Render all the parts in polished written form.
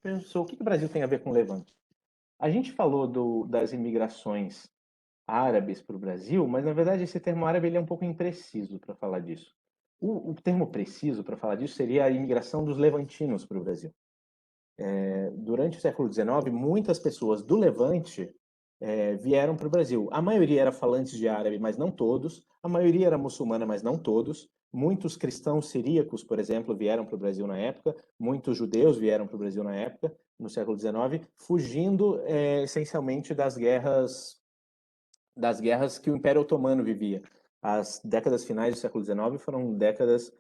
pensou, o que que o Brasil tem a ver com o Levante? A gente falou das imigrações árabes para o Brasil, mas na verdade esse termo árabe ele é um pouco impreciso para falar disso. O termo preciso para falar disso seria a imigração dos levantinos para o Brasil. Durante o século XIX, muitas pessoas do Levante vieram para o Brasil. A maioria era falantes de árabe, mas não todos. A maioria era muçulmana, mas não todos. Muitos cristãos siríacos, por exemplo, vieram para o Brasil na época. Muitos judeus vieram para o Brasil na época, no século XIX, fugindo essencialmente das guerras que o Império Otomano vivia. As décadas finais do século XIX foram décadas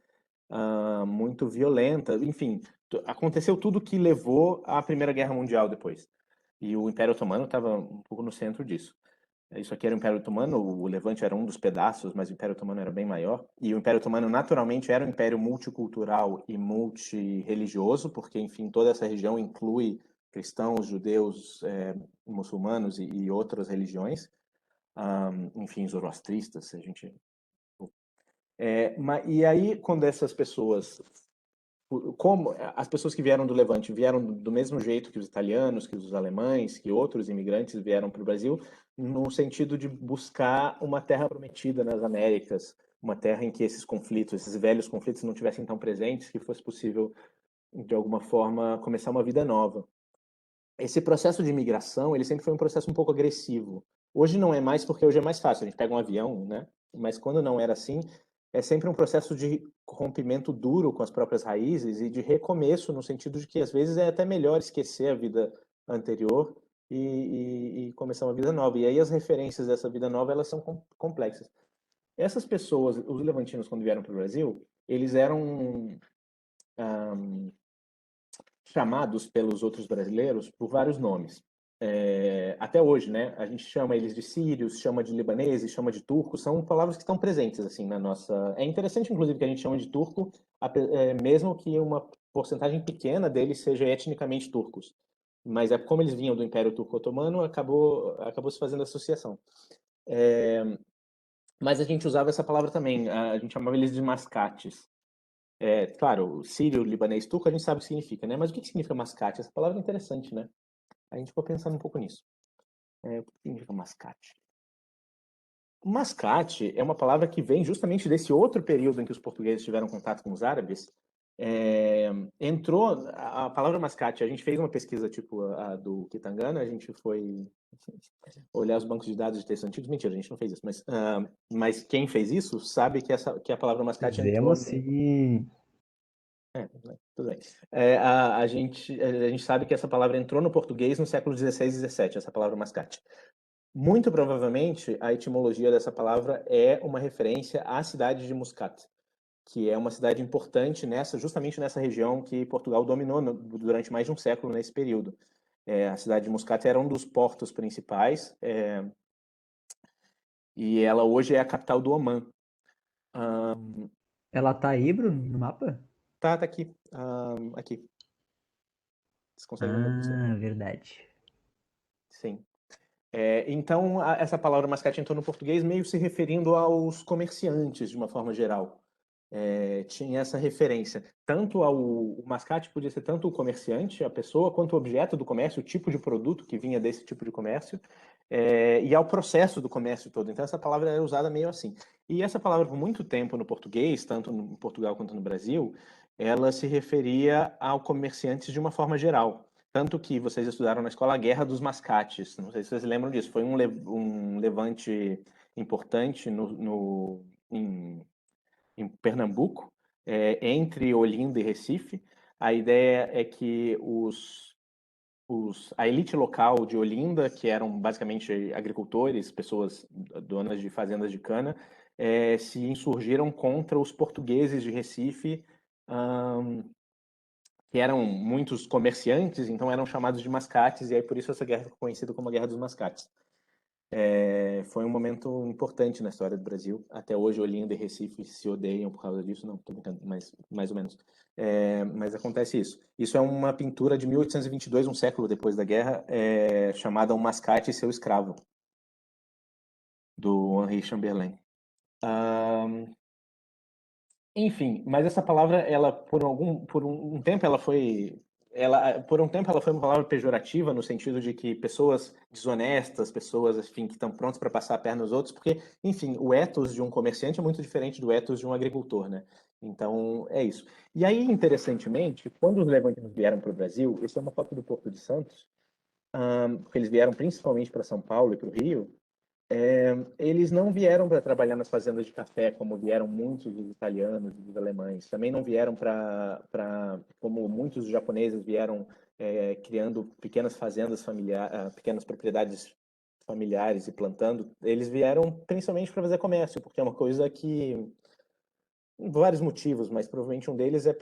muito violentas. Enfim, aconteceu tudo que levou à Primeira Guerra Mundial depois. E o Império Otomano estava um pouco no centro disso. Isso aqui era o Império Otomano, o Levante era um dos pedaços, mas o Império Otomano era bem maior. E o Império Otomano, naturalmente, era um império multicultural e multirreligioso, porque, enfim, toda essa região inclui cristãos, judeus, muçulmanos e outras religiões. Enfim, zoroastristas, se a gente... e aí, quando essas pessoas como as pessoas que vieram do Levante vieram do mesmo jeito que os italianos, que os alemães, que outros imigrantes vieram para o Brasil, no sentido de buscar uma terra prometida nas Américas, uma terra em que esses conflitos, esses velhos conflitos não tivessem tão presentes, que fosse possível, de alguma forma, começar uma vida nova. Esse processo de imigração, ele sempre foi um processo um pouco agressivo. Hoje não é mais, porque hoje é mais fácil, a gente pega um avião, né? Mas quando não era assim, é sempre um processo de rompimento duro com as próprias raízes e de recomeço, no sentido de que às vezes é até melhor esquecer a vida anterior e começar uma vida nova. E aí as referências dessa vida nova, elas são complexas. Essas pessoas, os levantinos, quando vieram para o Brasil, eles eram chamados pelos outros brasileiros por vários nomes. Até hoje, né? A gente chama eles de sírios, chama de libaneses, chama de turcos, são palavras que estão presentes assim na nossa. É interessante, inclusive, que a gente chama de turco, mesmo que uma porcentagem pequena deles seja etnicamente turcos. Mas é como eles vinham do Império Turco-Otomano, acabou se fazendo associação. Mas a gente usava essa palavra também, a gente chamava eles de mascates. Claro, sírio, libanês, turco, a gente sabe o que significa, né? Mas o que significa mascate? Essa palavra é interessante, né? A gente ficou pensando um pouco nisso. O que significa mascate? Mascate é uma palavra que vem justamente desse outro período em que os portugueses tiveram contato com os árabes. Entrou a palavra mascate. A gente fez uma pesquisa tipo a do Kitangana, a gente foi olhar os bancos de dados de textos antigos. Mentira, a gente não fez isso, mas quem fez isso sabe que a palavra mascate entrou. Fizemos sim. Tudo bem. A gente sabe que essa palavra entrou no português no século XVI e XVII, essa palavra mascate. Muito provavelmente, a etimologia dessa palavra é uma referência à cidade de Muscat, que é uma cidade importante justamente nessa região que Portugal dominou durante mais de um século nesse período. A cidade de Muscat era um dos portos principais, e ela hoje é a capital do Omã. Ela tá aí, Bruno, no mapa? Tá aqui. Aqui. Vocês conseguem ver meu PC? Ah, verdade. Sim. Então, essa palavra mascate entrou no português meio se referindo aos comerciantes, de uma forma geral. Tinha essa referência. Tanto o mascate podia ser tanto o comerciante, a pessoa, quanto o objeto do comércio, o tipo de produto que vinha desse tipo de comércio, e ao processo do comércio todo. Então, essa palavra era usada meio assim. E essa palavra, por muito tempo no português, tanto em Portugal quanto no Brasil, ela se referia ao comerciantes de uma forma geral. Tanto que vocês estudaram na escola a Guerra dos Mascates. Não sei se vocês lembram disso. Foi um levante importante em Pernambuco, entre Olinda e Recife. A ideia é que a elite local de Olinda, que eram basicamente agricultores, pessoas donas de fazendas de cana, se insurgiram contra os portugueses de Recife, que eram muitos comerciantes, então eram chamados de mascates, e aí por isso essa guerra ficou conhecida como a Guerra dos Mascates. Foi um momento importante na história do Brasil. Até hoje, Olinda e Recife se odeiam por causa disso. Não, estou brincando, mas mais ou menos. Mas acontece isso. Isso é uma pintura de 1822, um século depois da guerra, chamada Um Mascate e Seu Escravo, do Henri Chamberlain. Enfim, mas essa palavra, ela por um tempo, ela foi por um tempo ela foi uma palavra pejorativa no sentido de que pessoas desonestas, pessoas, enfim, que estão prontas para passar a perna nos outros, porque, enfim, o ethos de um comerciante é muito diferente do ethos de um agricultor, né? Então, é isso. E aí, interessantemente, quando os levantinos vieram para o Brasil, isso é uma foto do Porto de Santos, porque eles vieram principalmente para São Paulo e para o Rio, eles não vieram para trabalhar nas fazendas de café, como vieram muitos dos italianos e dos alemães. Também não vieram como muitos dos japoneses vieram criando pequenas fazendas familiares, pequenas propriedades familiares e plantando. Eles vieram principalmente para fazer comércio, porque é uma coisa que, vários motivos, mas provavelmente um deles é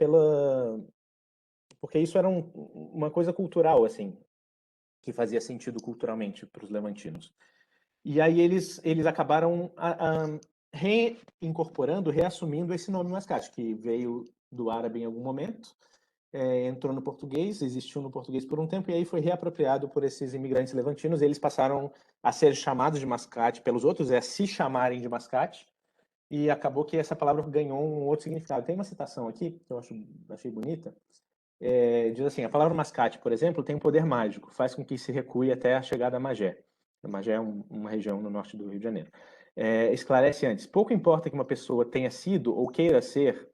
porque isso era uma coisa cultural, assim, que fazia sentido culturalmente para os levantinos. E aí eles acabaram reincorporando, reassumindo esse nome mascate, que veio do árabe em algum momento, entrou no português, existiu no português por um tempo, e aí foi reapropriado por esses imigrantes levantinos. Eles passaram a ser chamados de mascate pelos outros, a se chamarem de mascate, e acabou que essa palavra ganhou um outro significado. Tem uma citação aqui, que eu achei bonita, diz assim, a palavra mascate, por exemplo, tem um poder mágico, faz com que se recue até a chegada a Magé. A Magé é uma região no norte do Rio de Janeiro. Esclarece antes, pouco importa que uma pessoa tenha sido ou queira ser,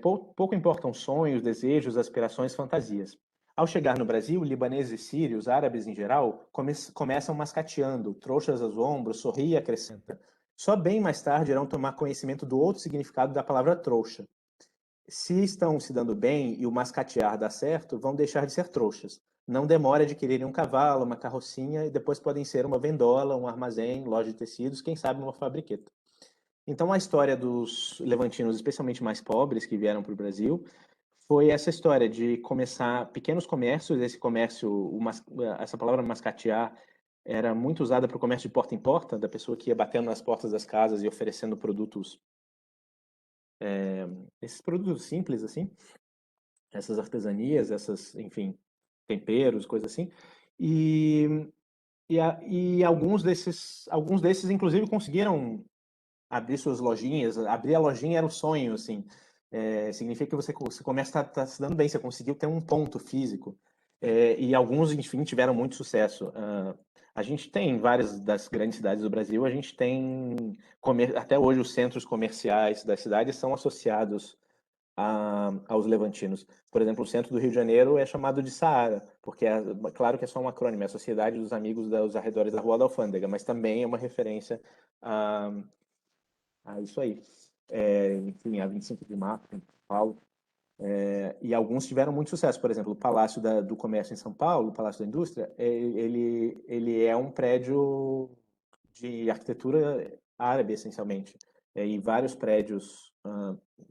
pouco importam sonhos, desejos, aspirações, fantasias. Ao chegar no Brasil, libaneses e sírios, árabes em geral, começam mascateando, trouxas aos ombros, sorri e acrescenta. Só bem mais tarde irão tomar conhecimento do outro significado da palavra trouxa. Se estão se dando bem e o mascatear dá certo, vão deixar de ser trouxas. Não demora de quererem um cavalo, uma carrocinha e depois podem ser uma vendola, um armazém, loja de tecidos, quem sabe uma fabriqueta. Então a história dos levantinos, especialmente mais pobres que vieram para o Brasil, foi essa história de começar pequenos comércios. Esse comércio, essa palavra mascatear era muito usada para o comércio de porta em porta, da pessoa que ia batendo nas portas das casas e oferecendo produtos, esses produtos simples assim, essas artesanias, enfim, temperos, coisas assim. E, e alguns desses, inclusive, conseguiram abrir suas lojinhas. Abrir a lojinha era o sonho, assim. Significa que você começa a tá se dando bem, você conseguiu ter um ponto físico. E alguns, enfim, tiveram muito sucesso. A gente tem várias das grandes cidades do Brasil, a gente tem, até hoje, os centros comerciais das cidades são associados aos levantinos. Por exemplo, o centro do Rio de Janeiro é chamado de Saara, porque claro que é só um acrônimo, é a Sociedade dos Amigos dos Arredores da Rua da Alfândega, mas também é uma referência a, a isso aí. Enfim, a 25 de março, em São Paulo. E alguns tiveram muito sucesso. Por exemplo, o Palácio do Comércio em São Paulo, o Palácio da Indústria, ele é um prédio de arquitetura árabe, essencialmente. E vários prédios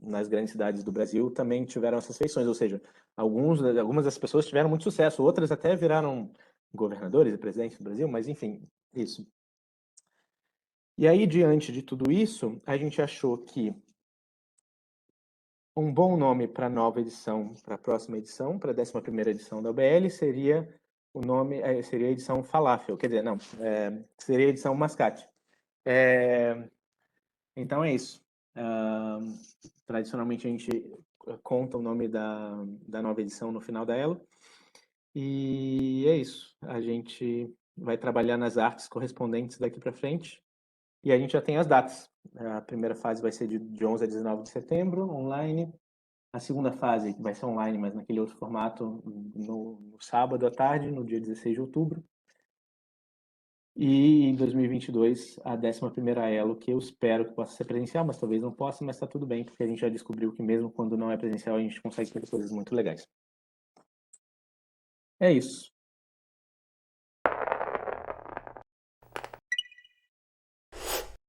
nas grandes cidades do Brasil também tiveram essas feições, ou seja, algumas das pessoas tiveram muito sucesso, outras até viraram governadores e presidentes do Brasil, mas enfim, isso. E aí, diante de tudo isso, a gente achou que um bom nome para a nova edição, para a próxima edição, para a 11ª edição da UBL, seria seria a edição Falafel, quer dizer, não, seria a edição Mascate. Então é isso. Tradicionalmente a gente conta o nome da nova edição no final da Elo. E é isso. A gente vai trabalhar nas artes correspondentes daqui para frente. E a gente já tem as datas. A primeira fase vai ser de 11 a 19 de setembro, online. A segunda fase vai ser online, mas naquele outro formato, no sábado à tarde, no dia 16 de outubro. E em 2022, a 11ª Elo, que eu espero que possa ser presencial, mas talvez não possa, mas está tudo bem, porque a gente já descobriu que mesmo quando não é presencial, a gente consegue fazer coisas muito legais. É isso.